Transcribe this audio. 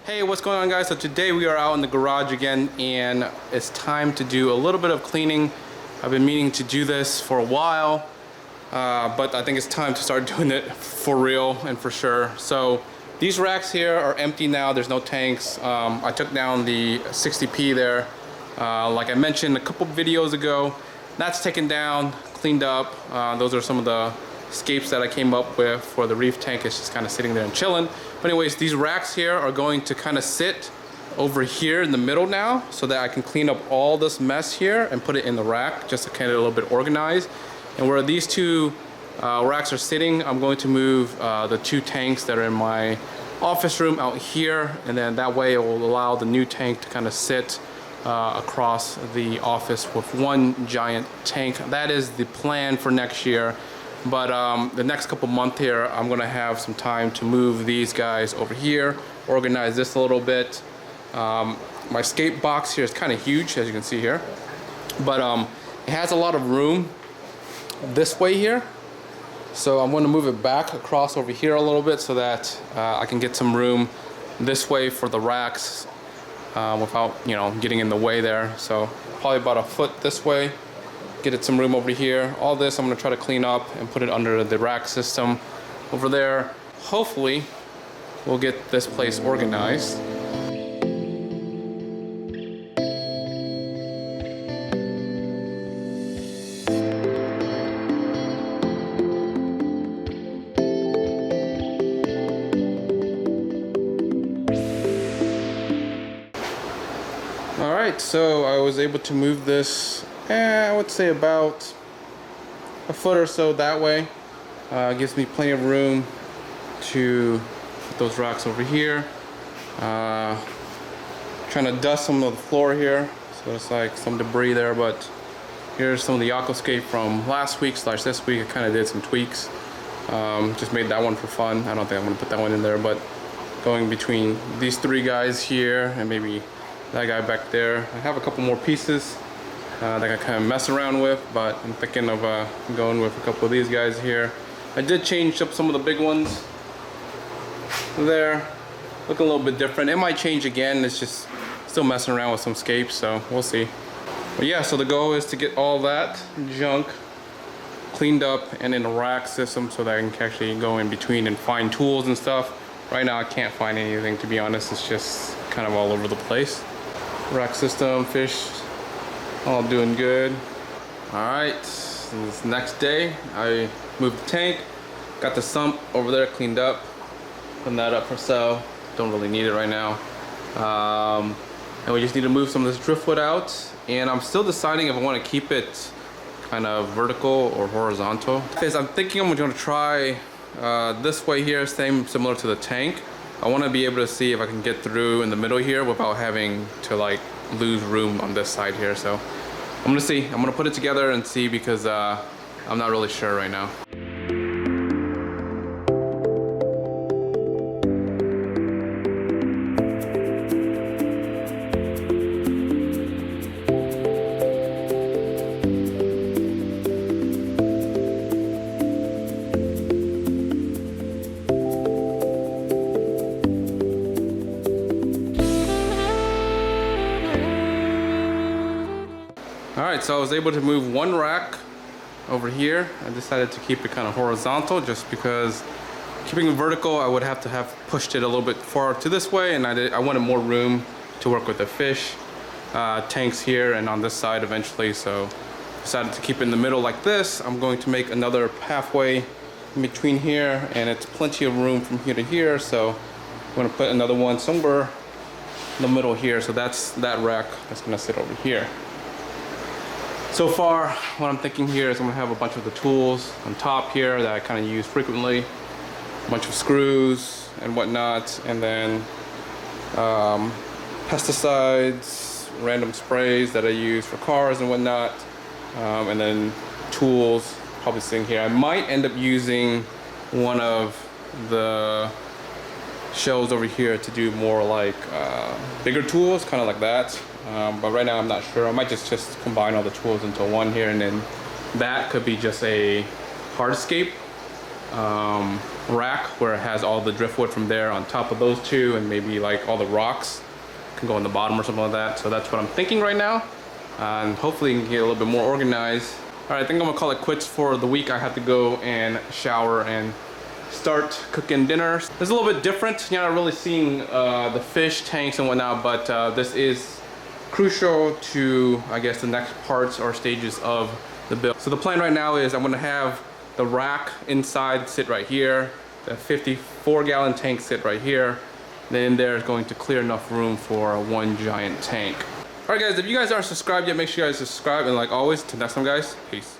Hey, what's going on, guys? So today we are out in the garage again, and it's time to do a little bit of cleaning. I've been meaning to do this for a while, but I think it's time to start doing it for real and for sure. So these racks here are empty now. There's no tanks. I took down the 60p there, like I mentioned a couple videos ago. That's taken down, cleaned up. Those are some of the scapes that I came up with for the reef tank. It's just kind of sitting there and chilling. But anyways, these racks here are going to kind of sit over here in the middle now, so that I can clean up all this mess here and put it in the rack just to kind of a little bit organized. And where these two racks are sitting, I'm going to move the two tanks that are in my office room out here, and then that way it will allow the new tank to kind of sit across the office with one giant tank. That is the plan for next year. But the next couple months here, I'm gonna have some time to move these guys over here, organize this a little bit. My skate box here is kind of huge, as you can see here, but it has a lot of room this way here. So I'm gonna move it back across over here a little bit so that I can get some room this way for the racks without, getting in the way there. So probably about a foot this way. Get it some room over here. All this I'm gonna try to clean up and put it under the rack system over there. Hopefully we'll get this place organized. All right, so I was able to move this, I would say about a foot or so that way. Gives me plenty of room to put those racks over here. Trying to dust some of the floor here, so it's like some debris there, but here's some of the aquascape from last week / this week. I kind of did some tweaks. Just made that one for fun. I don't think I'm gonna put that one in there, but going between these three guys here and maybe that guy back there, I have a couple more pieces that I kind of mess around with, but I'm thinking of going with a couple of these guys here. I did change up some of the big ones there, look a little bit different. It might change again. It's just still messing around with some scapes, so we'll see. But yeah, so the goal is to get all that junk cleaned up and in a rack system so that I can actually go in between and find tools and stuff. Right now I can't find anything, to be honest. It's just kind of all over the place. Rack system, fish, all doing good. All right, this next day, I moved the tank, got the sump over there cleaned up, putting that up for sale. Don't really need it right now. And we just need to move some of this driftwood out. And I'm still deciding if I want to keep it kind of vertical or horizontal. Because I'm thinking I'm going to try this way here, similar to the tank. I want to be able to see if I can get through in the middle here without having to lose room on this side here. So I'm gonna see. I'm gonna put it together and see, because I'm not really sure right now. Alright, so I was able to move one rack over here. I decided to keep it kind of horizontal just because keeping it vertical, I would have to have pushed it a little bit far to this way, and I wanted more room to work with the fish tanks here and on this side eventually, so decided to keep it in the middle like this. I'm going to make another pathway in between here, and it's plenty of room from here to here, so I'm going to put another one somewhere in the middle here. So that's that rack that's going to sit over here. So far, what I'm thinking here is I'm gonna have a bunch of the tools on top here that I kind of use frequently, a bunch of screws and whatnot, and then pesticides, random sprays that I use for cars and whatnot, and then tools probably sitting here. I might end up using one of the shelves over here to do more bigger tools, kind of like that. But right now I'm not sure. I might just combine all the tools into one here, and then that could be just a hardscape rack where it has all the driftwood from there on top of those two, and maybe like all the rocks can go on the bottom or something like that. So that's what I'm thinking right now, and hopefully you can get a little bit more organized. All right, I think I'm gonna call it quits for the week. I have to go and shower and start cooking dinner. It's a little bit different. You're not really seeing the fish tanks and whatnot, but this is crucial to, I guess, the next parts or stages of the build. So the plan right now is I'm gonna have the rack inside sit right here, the 54-gallon tank sit right here. Then in there is going to clear enough room for one giant tank. All right, guys, if you guys aren't subscribed yet, make sure you guys subscribe. And like always, till next time, guys, peace.